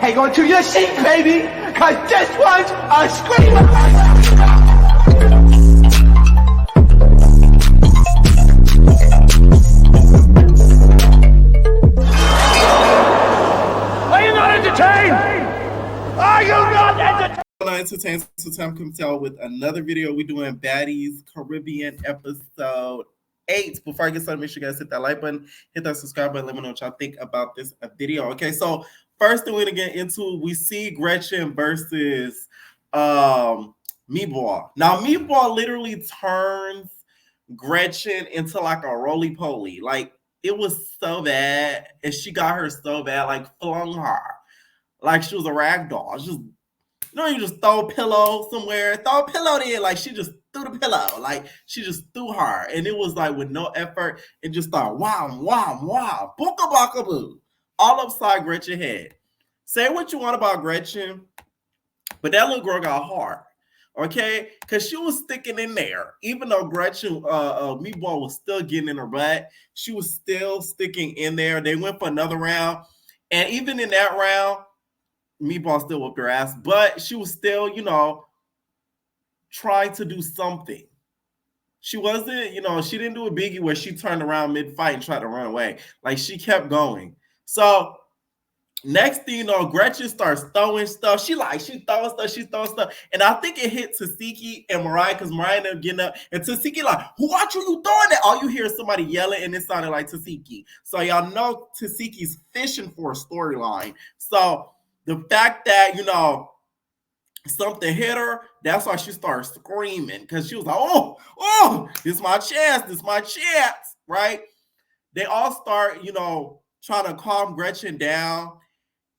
Hang on to your seat, baby, because this one's a screamer. Are you not entertained? Are you not entertained? Entertained, so time can tell with another video. We're doing Baddies Caribbean episode 8. Before I get started, make sure you guys hit that like button, hit that subscribe button, let me know what y'all think about this video. Okay, so first thing we're gonna get into, we see Gretchen versus Meatball. Now Meatball literally turns Gretchen into like a roly-poly. Like, it was so bad, and she got her so bad, like flung her like she was a rag doll. Just, you know, you just throw a pillow somewhere, throw a pillow there, like she just threw the pillow, like she just threw her, and it was like with no effort, and just thought, wow, wow, wow, booka baka boo, all upside Gretchen's head. Say what you want about Gretchen, but that little girl got hard, okay? Because she was sticking in there, even though Gretchen, Meatball was still getting in her butt, she was still sticking in there. They went for another round, and even in that round, Meatball still whooped her ass, but she was still, you know, trying to do something. She wasn't, you know, she didn't do a biggie where she turned around mid-fight and tried to run away. Like, she kept going. So, next thing you know, Gretchen starts throwing stuff. She throwing stuff. And I think it hit Tasiki and Mariah, because Mariah ended up getting up. And Tasiki like, who are you throwing that? All you hear is somebody yelling, and it sounded like Tasiki. So y'all know Tasiki's fishing for a storyline. So the fact that, you know, something hit her, that's why she started screaming, because she was like, oh, this is my chance, right? They all start, you know, trying to calm Gretchen down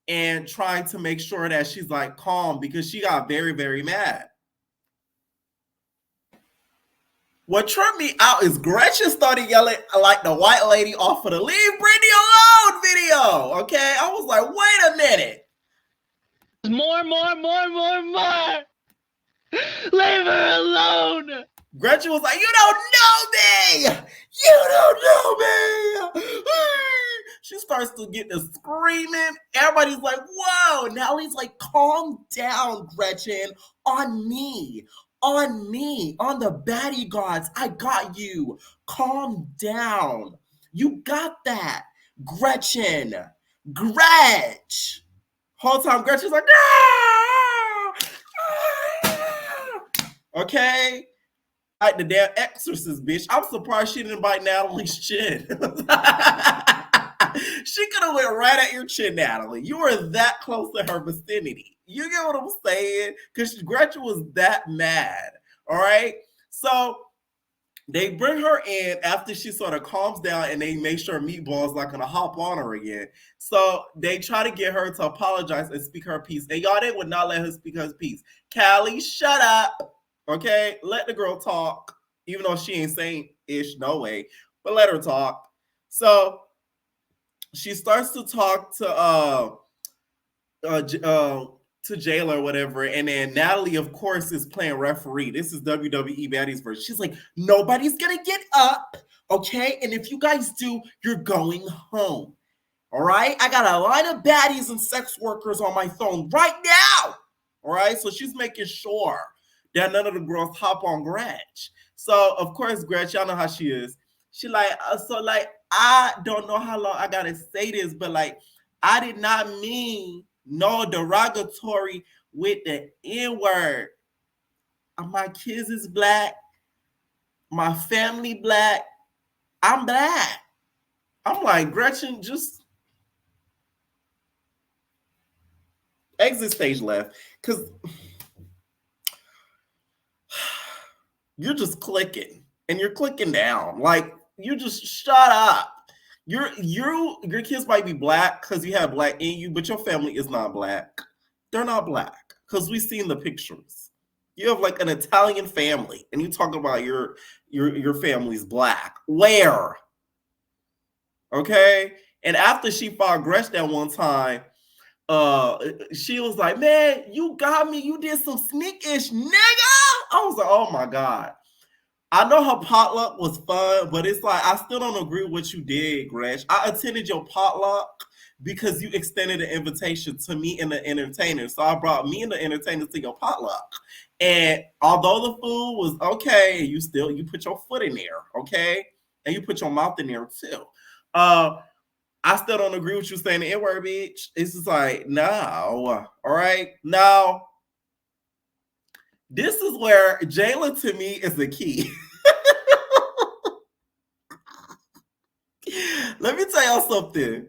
and trying to make sure that she's like calm, because she got very, very mad. What tripped me out is Gretchen started yelling like the white lady off of the Leave Britney Alone video, okay? I was like, wait a minute. More. Leave her alone. Gretchen was like, you don't know me. She starts to get to screaming. Everybody's like, whoa. Natalie's like, calm down, Gretchen. On me. On the baddie gods. I got you. Calm down. You got that. Gretchen. Gretch. Whole time Gretchen's like, okay? Like the damn exorcist, bitch. I'm surprised she didn't bite Natalie's chin. She could have went right at your chin, Natalie. You were that close to her vicinity. You get what I'm saying? Because Gretchen was that mad, all right? So they bring her in after she sort of calms down, and they make sure Meatball's not going to hop on her again. So they try to get her to apologize and speak her piece. And y'all, they would not let her speak her piece. Callie, shut up. Okay? Let the girl talk. Even though she ain't saying-ish, no way. But let her talk. So she starts to talk to Jayla or whatever, and then Natalie, of course, is playing referee. This is WWE Baddies version. She's like, nobody's gonna get up, okay? And if you guys do, you're going home, all right? I got a line of baddies and sex workers on my phone right now, all right? So she's making sure that none of the girls hop on Gretch. So, of course, Gretch, y'all know how she is. She like, I don't know how long I gotta say this, but like, I did not mean no derogatory with the N-word. My kids is black. My family black. I'm black. I'm like, Gretchen, just exit stage left. Because you're just clicking. And you're clicking down. Like, you just shut up. Your kids might be black because you have black in you, but your family is not black. They're not black because we've seen the pictures. You have like an Italian family, and you talk about your family's black. Where? Okay. And after she fought Gretchen that one time, she was like, "Man, you got me. You did some sneak-ish, nigga." I was like, "Oh my god." I know her potluck was fun, but it's like I still don't agree with what you did, Gretch. I attended your potluck because you extended an invitation to me and the entertainer. So I brought me and the entertainer to your potluck. And although the food was okay, you put your foot in there, okay? And you put your mouth in there too. I still don't agree with you saying the N-word, bitch. It's just like, no. All right. Now, this is where Jayla to me is the key. Let me tell y'all something.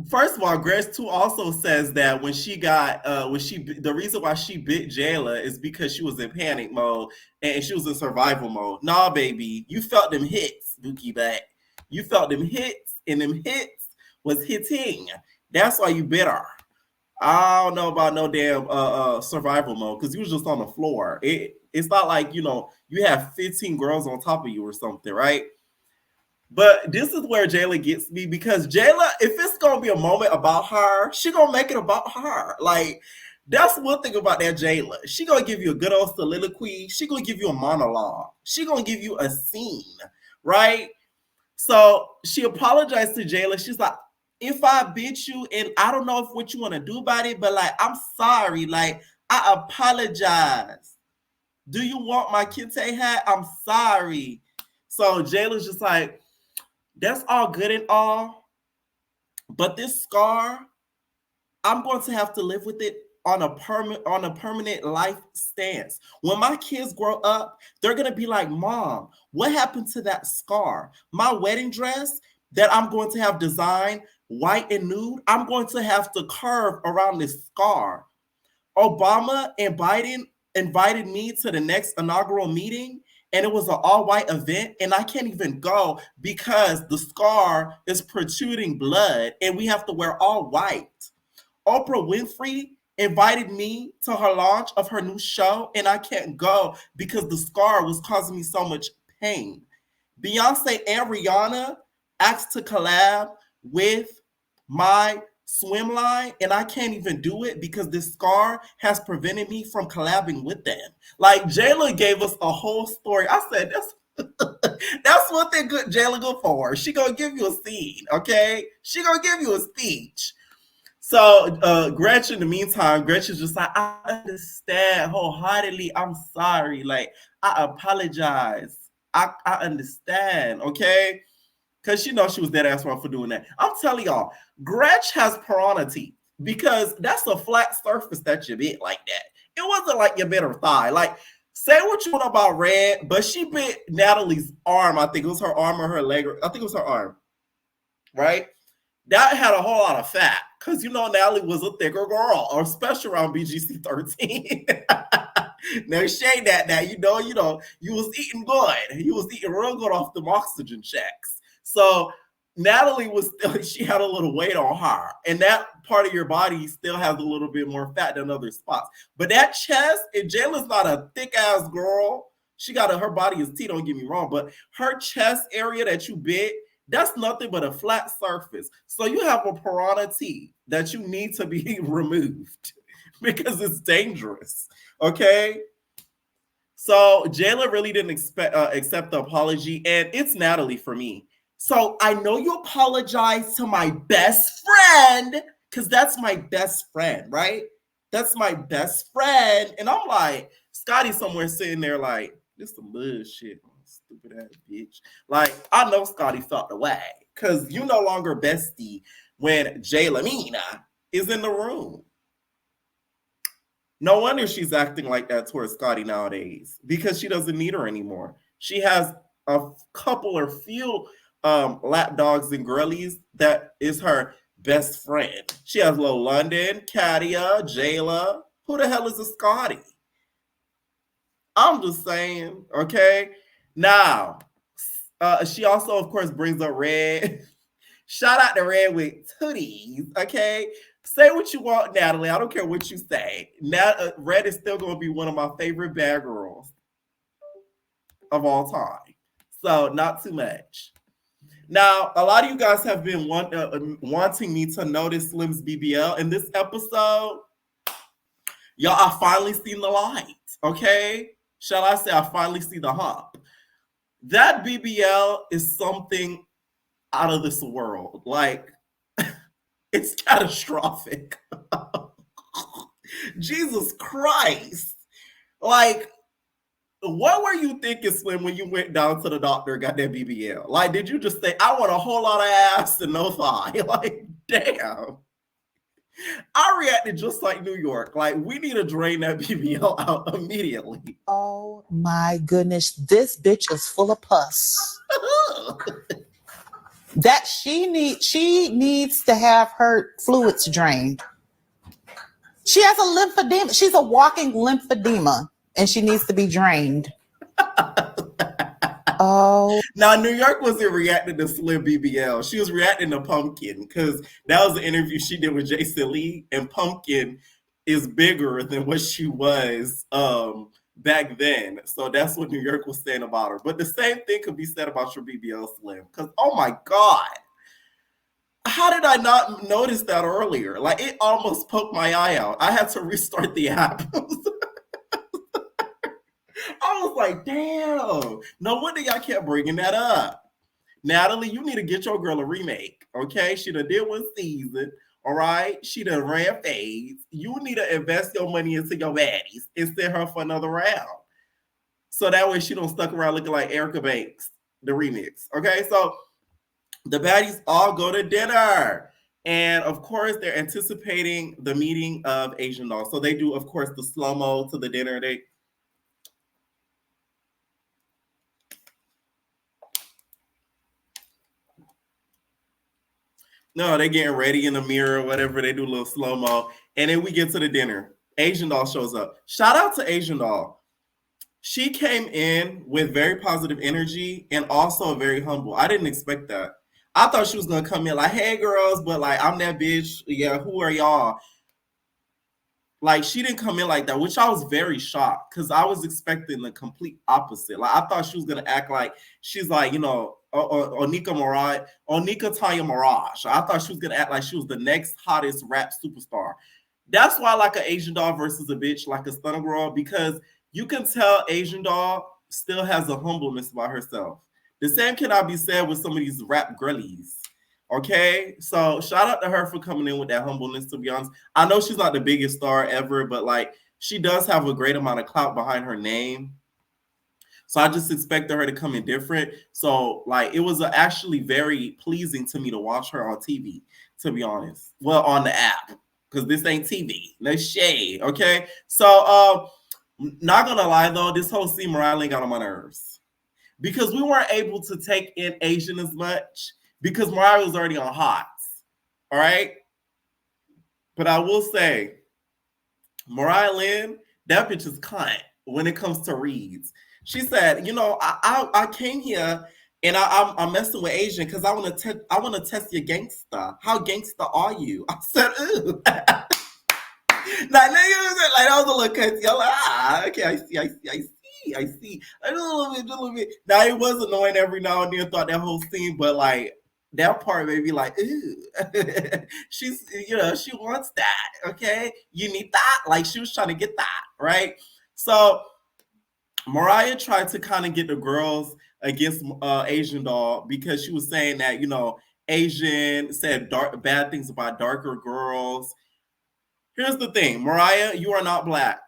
First of all, Grace 2 also says that the reason why she bit Jayla is because she was in panic mode and she was in survival mode. Nah, baby, you felt them hits, Dookie back. You felt them hits, and them hits was hitting. That's why you bit her. I don't know about no damn survival mode because you was just on the floor. It's not like you have 15 girls on top of you or something, right? But this is where Jayla gets me because Jayla, if it's gonna be a moment about her, she gonna make it about her. Like that's one thing about that Jayla. She gonna give you a good old soliloquy. She gonna give you a monologue. She gonna give you a scene, right? So she apologized to Jayla. She's like, if I bit you, and I don't know what you want to do about it, but like, I'm sorry. Like, I apologize. Do you want my kente hat? I'm sorry. So Jayla's just like, that's all good and all, but this scar, I'm going to have to live with it on a permanent life stance. When my kids grow up, they're going to be like, Mom, what happened to that scar? My wedding dress that I'm going to have designed white and nude, I'm going to have to curve around this scar. Obama and Biden invited me to the next inaugural meeting, and it was an all-white event, and I can't even go because the scar is protruding blood, and we have to wear all white. Oprah Winfrey invited me to her launch of her new show, and I can't go because the scar was causing me so much pain. Beyonce and Rihanna asked to collab with my swim line, and I can't even do it because this scar has prevented me from collabing with them. Like Jayla gave us a whole story. I said that's what that good Jayla go for. She gonna give you a scene, okay? She gonna give you a speech. So Gretchen, in the meantime, Gretchen's just like, I understand wholeheartedly. I'm sorry. Like, I apologize. I understand, okay? Because she knows she was dead ass wrong for doing that. I'm telling y'all, Gretch has piranha teeth because that's a flat surface that you bit like that. It wasn't like you bit her thigh. Like, say what you want about Red, but she bit Natalie's arm. I think it was her arm or her leg. I think it was her arm, right? That had a whole lot of fat because Natalie was a thicker girl, or especially around BGC 13. Now shade that now, you was eating good. You was eating real good off them oxygen checks. So Natalie she had a little weight on her, and that part of your body still has a little bit more fat than other spots. But that chest, and Jayla's not a thick ass girl. She got her body is T, don't get me wrong, but her chest area that you bit, that's nothing but a flat surface. So you have a piranha teeth that you need to be removed because it's dangerous. Okay. So Jayla really didn't accept the apology, and it's Natalie for me. So I know you apologize to my best friend because that's my best friend, right? That's my best friend. And I'm like, Scotty somewhere sitting there like, this some bullshit. Stupid ass bitch. Like, I know Scotty felt the way because you no longer bestie when Jayla Mina is in the room. No wonder she's acting like that towards Scotty nowadays because she doesn't need her anymore. She has a couple or few lap dogs and girlies that is her best friend. She has Lil London, Katia, Jayla. Who the hell is a Scotty? I'm just saying, okay? Now, she also, of course, brings up Red. Shout out to Red with tooties, okay? Say what you want, Natalie. I don't care what you say. Red is still going to be one of my favorite bad girls of all time. So, not too much. Now, a lot of you guys have been wanting me to notice Slim's BBL. In this episode, y'all, I finally seen the light, okay? Shall I say, I finally see the hump. That BBL is something out of this world. Like, it's catastrophic. Jesus Christ. Like, what were you thinking, Slim, when you went down to the doctor and got that BBL? Like, did you just say, I want a whole lot of ass and no thigh? Like, damn. I reacted just like New York. Like, we need to drain that BBL out immediately. Oh my goodness, this bitch is full of pus. That she needs to have her fluids drained. She has a lymphedema. She's a walking lymphedema, and she needs to be drained. Oh. Now, New York wasn't reacting to Slim BBL. She was reacting to Pumpkin because that was the interview she did with Jason Lee, and Pumpkin is bigger than what she was back then. So that's what New York was saying about her. But the same thing could be said about your BBL, Slim. Because, oh my God, how did I not notice that earlier? Like, it almost poked my eye out. I had to restart the app. I was like, damn. No wonder y'all kept bringing that up. Natalie, you need to get your girl a remake, okay? She done did one season, all right? She done ran fades. You need to invest your money into your baddies and send her for another round. So that way she don't stuck around looking like Erica Banks, the remix, okay? So the baddies all go to dinner. And, of course, they're anticipating the meeting of Asian Doll. So they do, of course, the slow-mo to the dinner. No, they getting ready in the mirror, whatever. They do a little slow-mo. And then we get to the dinner. Asian Doll shows up. Shout out to Asian Doll. She came in with very positive energy and also very humble. I didn't expect that. I thought she was going to come in like, hey, girls, but like, I'm that bitch. Yeah, who are y'all? Like, she didn't come in like that, which I was very shocked because I was expecting the complete opposite. Like, I thought she was going to act like she's like, you know, Onika Tanya Mirage. I thought she was going to act like she was the next hottest rap superstar. That's why I like an Asian Doll versus a bitch, like a stunner girl, because you can tell Asian Doll still has a humbleness about herself. The same cannot be said with some of these rap girlies. Okay, so shout out to her for coming in with that humbleness, to be honest. I know she's not the biggest star ever, but like she does have a great amount of clout behind her name. So I just expected her to come in different. So like it was actually very pleasing to me to watch her on TV, to be honest. Well, on the app, because this ain't TV. No shade, okay? So not gonna lie though, this whole scene Mariah got on my nerves. Because we weren't able to take in Asian as much. Because Mariah was already on HOTS, all right? But I will say, Mariah Lynn, that bitch is cunt when it comes to reads. She said, you know, I came here and I'm messing with Asian because I want to test your gangster. How gangster are you? I said, ooh. Like, that was a little cutty. I'm like, okay, I see. A little bit. Now, it was annoying every now and then throughout that whole scene, but like, that part made me like, ooh, she's, you know, she wants that, okay? You need that. Like, she was trying to get that, right? So, Mariah tried to kind of get the girls against Asian Doll because she was saying that, you know, Asian said bad things about darker girls. Here's the thing, Mariah, you are not black.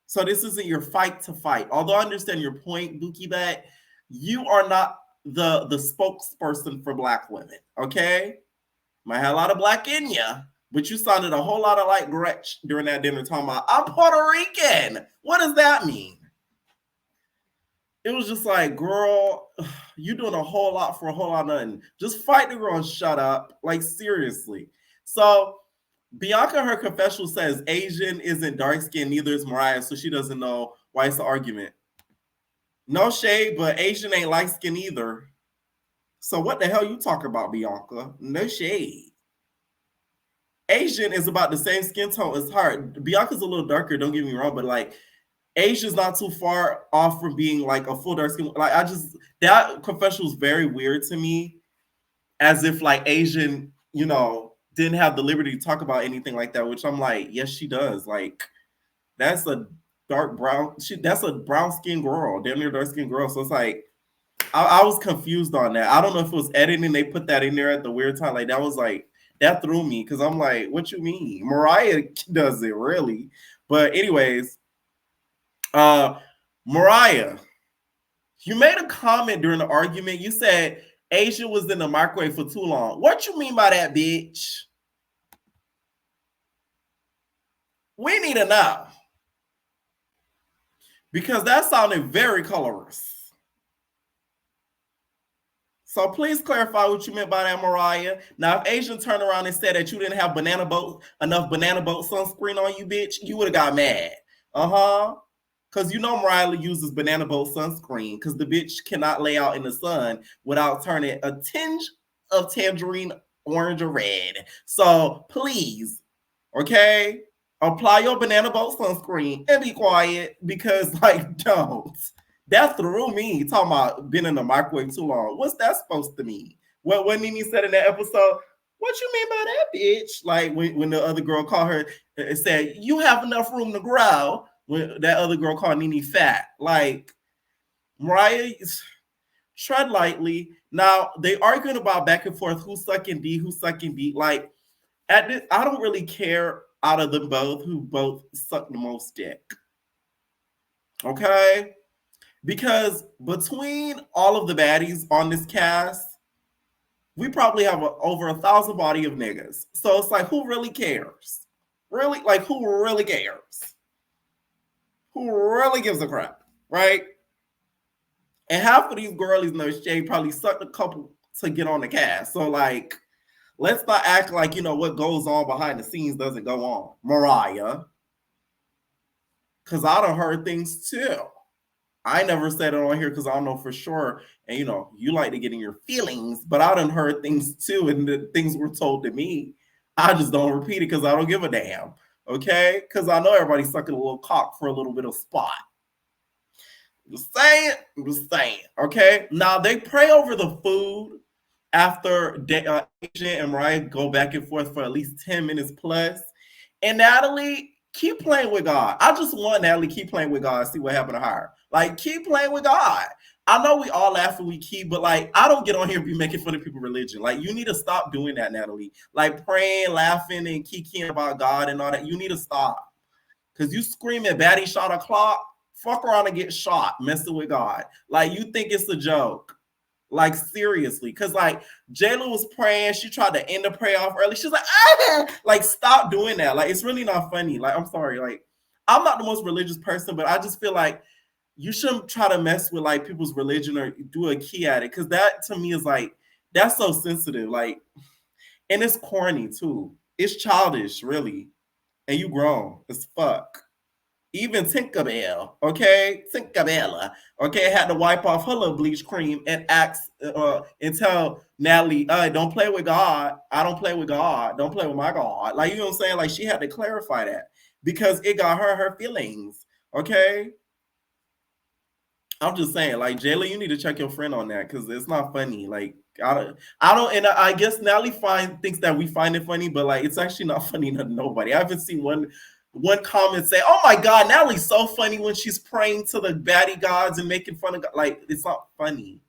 So this isn't your fight to fight. Although I understand your point, Buki, but you are not the spokesperson for black women, okay? Might have a lot of black in you, but you sounded a whole lot of like Gretchen during that dinner talking about, I'm Puerto Rican. What does that mean? It was just like, girl, you doing a whole lot for a whole lot of nothing. Just fight the girl and shut up. Like, seriously. So Bianca, her confessional says Asian isn't dark skinned, neither is Mariah, so she doesn't know why it's an argument. No shade, but Asian ain't light skinned either. So what the hell you talking about, Bianca? No shade. Asian is about the same skin tone as her. Bianca's a little darker, don't get me wrong, but like Asia's not too far off from being like a full dark skin. Like that confessional was very weird to me, as if like Asian, you know, didn't have the liberty to talk about anything like that, which I'm like, yes, she does. Like, that's a dark brown. That's a brown skinned girl, damn near dark skinned girl. So it's like I was confused on that. I don't know if it was editing. They put that in there at the weird time. Like that was like that threw me because I'm like, what you mean? Mariah does it really, but anyways, Mariah, you made a comment during the argument. You said Asia was in the microwave for too long. What you mean by that, bitch? We need to know. Because that sounded very colorist. So please clarify what you meant by that, Mariah. Now, if Asian turned around and said that you didn't have enough banana boat sunscreen on you, bitch, you would have got mad. Because you know Mariah uses banana boat sunscreen because the bitch cannot lay out in the sun without turning a tinge of tangerine, orange, or red. So please, okay, apply your banana boat sunscreen and be quiet because, like, don't. That threw me talking about being in the microwave too long. What's that supposed to mean? What Nene said in that episode, what you mean by that, bitch? Like when the other girl called her and said, you have enough room to grow. When that other girl called Nene fat. Like, Mariah, tread lightly. Now, they arguing about back and forth, who's sucking D. Like, I don't really care out of them both who both suck the most dick. Okay? Because between all of the baddies on this cast, we probably have over 1,000 body of niggas. So it's like, who really cares? Really? Like, who really cares? Who really gives a crap? Right? And half of these girlies in the shade probably sucked a couple to get on the cast. So, like, let's not act like, you know, what goes on behind the scenes doesn't go on. Mariah. Because I done heard things too. I never said it on here because I don't know for sure. And, you know, you like to get in your feelings, but I done heard things too. And the things were told to me. I just don't repeat it because I don't give a damn. Okay? Because I know everybody's sucking a little cock for a little bit of spot. Just saying. Okay? Now, they pray over the food after Asia and Mariah go back and forth for at least 10 minutes plus. And Natalie, keep playing with God. I just want Natalie keep playing with God and see what happened to her. Like, keep playing with God. I know we all laugh and we keep, but like, I don't get on here and be making fun of people's religion. Like, you need to stop doing that, Natalie. Like, praying, laughing, and kikiing about God and all that. You need to stop. Because you screaming, baddie shot a clock, fuck around and get shot messing with God. Like, you think it's a joke. Like, seriously. Because, like, Jayla was praying. She tried to end the prayer off early. She's like, ah! Like, stop doing that. Like, it's really not funny. Like, I'm sorry. Like, I'm not the most religious person, but I just feel like you shouldn't try to mess with, like, people's religion or do a key at it. Because that, to me, is, like, that's so sensitive. Like, and it's corny, too. It's childish, really. And you grown as fuck. Even Tinkerbell, okay? Tinkerbella, okay, had to wipe off her little bleach cream and ask and tell Natalie, don't play with God. I don't play with God. Don't play with my God. Like, you know what I'm saying? Like, she had to clarify that because it got her feelings, okay? I'm just saying, like, Jayla, you need to check your friend on that because it's not funny. Like, I don't, and I guess Natalie thinks that we find it funny, but like, it's actually not funny to nobody. I haven't seen one comment say, "Oh my God, Natalie's so funny when she's praying to the baddie gods and making fun of God." Like, it's not funny.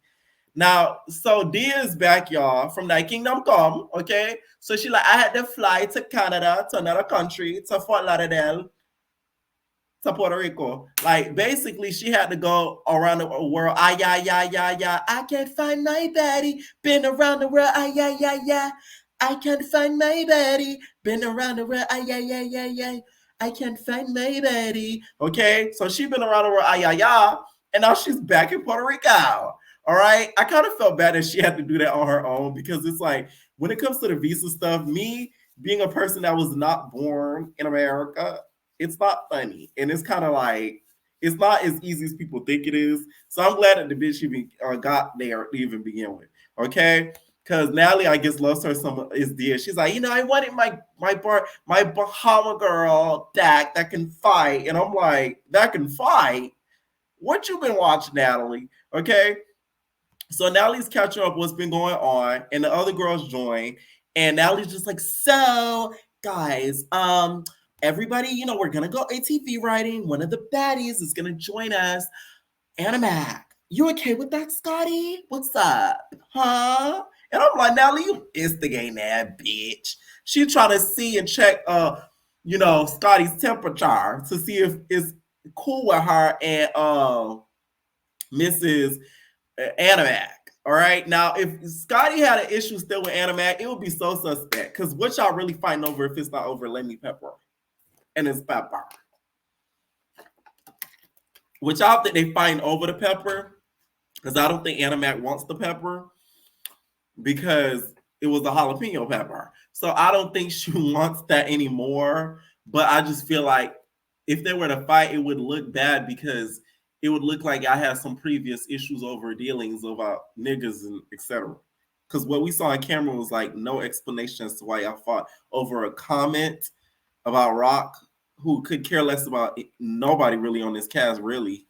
Now, so Dia is back, y'all, from that Kingdom Come. Okay, so she like, I had to fly to Canada, to another country, to Fort Lauderdale, to Puerto Rico. Like, basically, she had to go around the world. I can't find my baddie. Been around the world. I can't find my baddie. Been around the world. I can't find my baddie. Okay, so she's been around the world. And now she's back in Puerto Rico. All right, I kind of felt bad that she had to do that on her own because it's like, when it comes to the visa stuff, me being a person that was not born in America, it's not funny. And it's kind of like, it's not as easy as people think it is. So I'm glad that the bitch even got there to even begin with. Okay? Because Natalie, I guess, loves her some is dear. She's like, you know, I wanted my Bahama girl that can fight. And I'm like, that can fight? What you been watching, Natalie? Okay? So Natalie's catching up what's been going on, and the other girls join. And Natalie's just like, so, guys, everybody, we're gonna go ATV riding. One of the baddies is gonna join us. Animac, you okay with that, Scotty? What's up? Huh? And I'm like, Natalie, you instigating that bitch. She trying to see and check Scotty's temperature to see if it's cool with her and Mrs. Animac. All right. Now, if Scotty had an issue still with Animac, it would be so suspect. Because what y'all really fighting over if it's not over Lemmy Pepper and it's pepper? Which I don't think they fighting over the pepper. Because I don't think Animac wants the pepper. Because it was a jalapeno pepper. So I don't think she wants that anymore. But I just feel like if they were to fight, it would look bad because it would look like I had some previous issues over dealings about niggas and etc. Because what we saw on camera was like no explanation as to why y'all fought over a comment about Rock, who could care less about nobody really on this cast, really,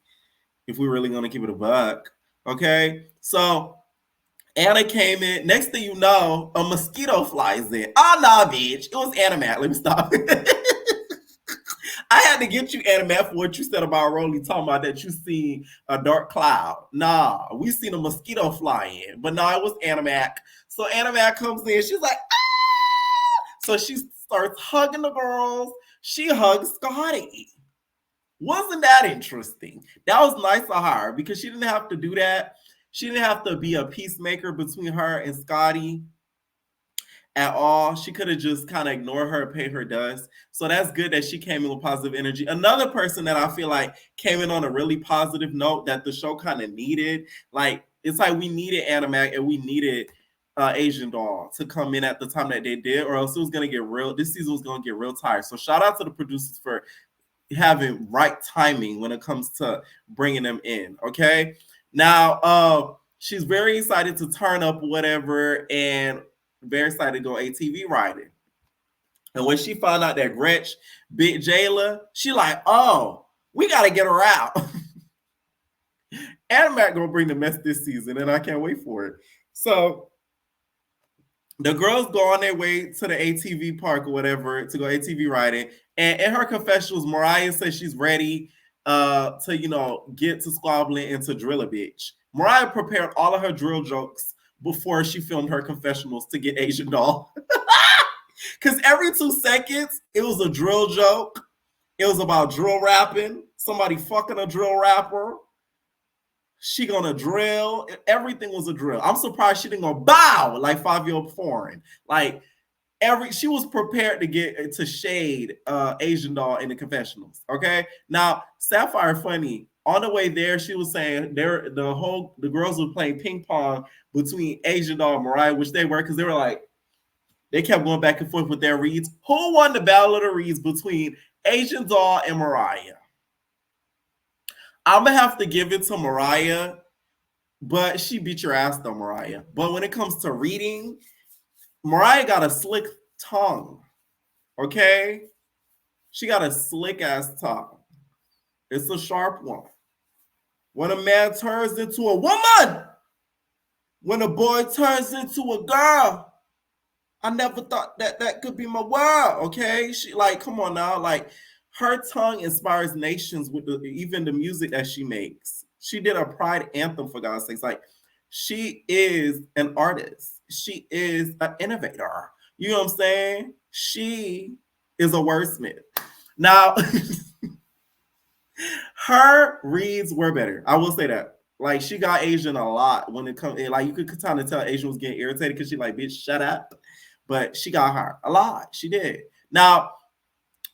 if we're really going to keep it a buck. Okay? So Anna came in. Next thing you know, a mosquito flies in. Oh, nah, bitch. It was Animat. Let me stop. I had to get you, Animat, for what you said about Rolly talking about that you seen a dark cloud. Nah, we seen a mosquito fly in. But no, it was Animat. So Animat comes in. She's like, ah! So she starts hugging the girls. She hugs Scotty. Wasn't that interesting? That was nice of her because she didn't have to do that. She didn't have to be a peacemaker between her and Scotty at all. She could have just kind of ignored her and paid her dust. So that's good that she came in with positive energy. Another person that I feel like came in on a really positive note that the show kind of needed. Like, it's like we needed Animac and we needed Asian Doll to come in at the time that they did, or else it was going to get real. This season was going to get real tired. So shout out to the producers for having right timing when it comes to bringing them in. Okay. Now, she's very excited to turn up whatever and very excited to go ATV riding. And when she found out that Gretchen bit Jayla, she like, oh, we got to get her out. And Matt gonna bring the mess this season, and I can't wait for it. So the girls go on their way to the ATV park or whatever to go ATV riding. And in her confessionals, Mariah says she's ready to, get to squabbling and to drill a bitch. Mariah prepared all of her drill jokes before she filmed her confessionals to get Asian Doll. Because every 2 seconds, it was a drill joke. It was about drill rapping, somebody fucking a drill rapper. She gonna drill. Everything was a drill. I'm surprised she didn't go bow like 5-year-old foreign. Like, she was prepared to get to shade Asian Doll in the confessionals. Okay. Now, Sapphire funny. On the way there, she was saying the girls were playing ping pong between Asian Doll and Mariah, which they were, because they were like, they kept going back and forth with their reads. Who won the battle of the reads between Asian Doll and Mariah? I'm gonna have to give it to Mariah, but she beat your ass though, Mariah. But when it comes to reading, Mariah got a slick tongue, okay? She got a slick ass tongue. It's a sharp one. When a man turns into a woman, when a boy turns into a girl, I never thought that could be my world, okay? She like, come on now, like her tongue inspires nations with even the music that she makes. She did a Pride anthem, for God's sakes. Like, she is an artist. She is an innovator. You know what I'm saying? She is a wordsmith. Now, her reads were better. I will say that. Like, she got Asian a lot when it comes. Like, you could kind of tell Asian was getting irritated because she like, bitch, shut up. But she got her a lot. She did. Now,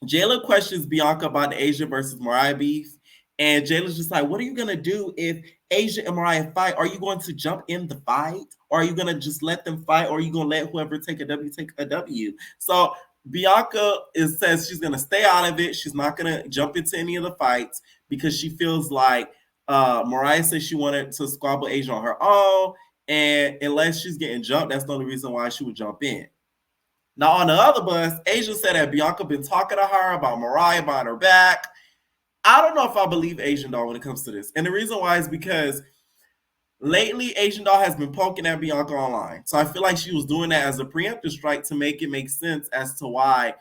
Jayla questions Bianca about the Asia versus Mariah beef. And Jayla's just like, what are you going to do if Asia and Mariah fight? Are you going to jump in the fight? Or are you going to just let them fight? Or are you going to let whoever take a W take a W? So Bianca says she's going to stay out of it. She's not going to jump into any of the fights because she feels like Mariah says she wanted to squabble Asia on her own. And unless she's getting jumped, that's the only reason why she would jump in. Now, on the other bus, Asia said that Bianca been talking to her about Mariah behind her back. I don't know if I believe Asian Doll when it comes to this. And the reason why is because lately Asian Doll has been poking at Bianca online. So I feel like she was doing that as a preemptive strike to make it make sense as to why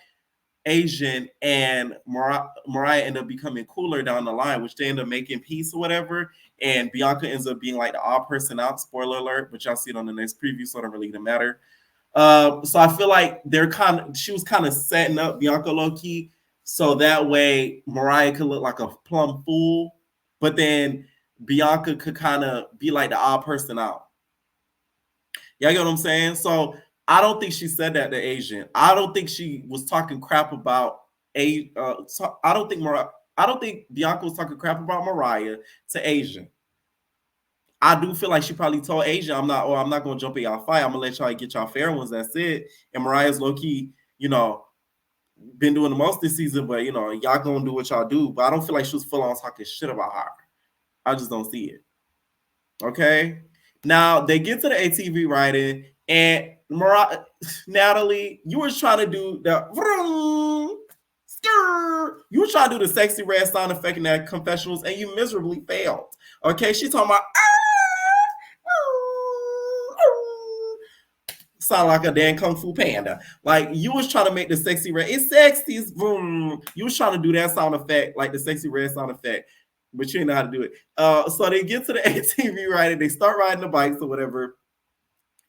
Asian, and Mariah end up becoming cooler down the line, which they end up making peace or whatever. And Bianca ends up being like the odd person out. Spoiler alert, but y'all see it on the next preview, so it don't really even matter. So I feel like she was kind of setting up Bianca low-key, so that way Mariah could look like a plum fool, but then Bianca could kind of be like the odd person out. Y'all get what I'm saying? So I don't think she said that to Asian. I don't think she was talking crap about I don't think Bianca was talking crap about Mariah to Asian. I do feel like she probably told Asia, I'm not gonna jump in y'all fight. I'm gonna let y'all get y'all fair ones. That's it. And Mariah's low-key, been doing the most this season, but y'all gonna do what y'all do. But I don't feel like she was full on talking shit about her. I just don't see it. Okay. Now they get to the ATV riding, and Natalie, you were trying to do the you were trying to do the sexy red sound effect in that confessionals, and you miserably failed. Okay, she's talking about sound like a damn Kung Fu Panda. Like, you was trying to make the sexy red. It's sexy. It's boom. You was trying to do that sound effect, like the sexy red sound effect, but you didn't know how to do it. So they get to the ATV riding. They start riding the bikes or whatever.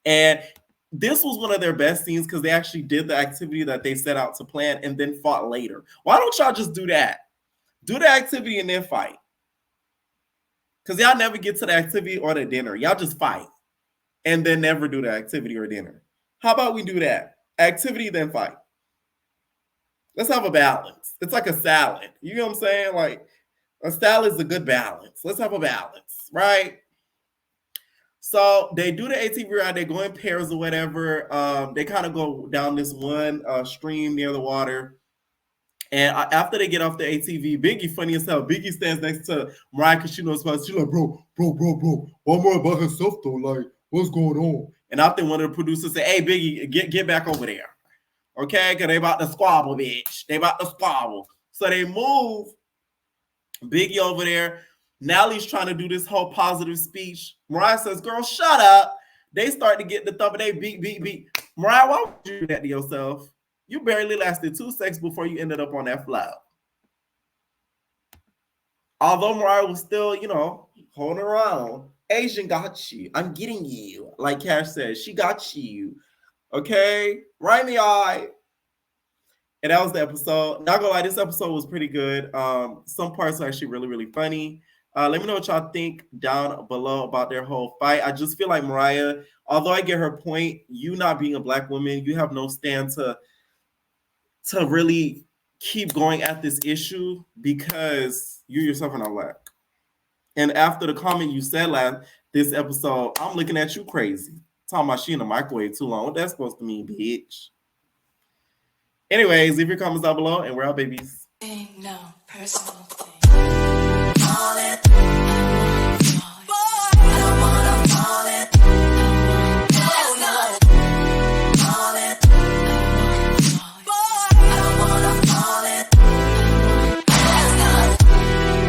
And this was one of their best scenes because they actually did the activity that they set out to plan and then fought later. Why don't y'all just do that? Do the activity and then fight. Because y'all never get to the activity or the dinner. Y'all just fight and then never do the activity or dinner. How about we do that? Activity, then fight. Let's have a balance. It's like a salad. You know what I'm saying? Like, a salad is a good balance. Let's have a balance, right? So they do the ATV ride. They go in pairs or whatever. They kind of go down this one stream near the water. And after they get off the ATV, Biggie, funny as hell, Biggie stands next to Mariah because she knows about. She's like, bro. One more about herself though. Like, what's going on? And I think one of the producers said, hey, Biggie, get back over there. Okay? Because they about to squabble, bitch. They about to squabble. So they move Biggie over there. Natalie's trying to do this whole positive speech. Mariah says, girl, shut up. They start to get the thumb and they beat. Mariah, why would you do that to yourself? You barely lasted 2 seconds before you ended up on that flow. Although Mariah was still, holding around. Asian got you. I'm getting you. Like Cash said, she got you. Okay? Right in the eye. And that was the episode. Not gonna lie, this episode was pretty good. Some parts are actually really, really funny. Let me know what y'all think down below about their whole fight. I just feel like Mariah, although I get her point, you not being a Black woman, you have no stand to really keep going at this issue because you yourself are not Black. And after the comment you said this episode, I'm looking at you crazy. Talking about she in the microwave too long. What that's supposed to mean, bitch? Anyways, leave your comments down below, and we're out, babies. No personal thing.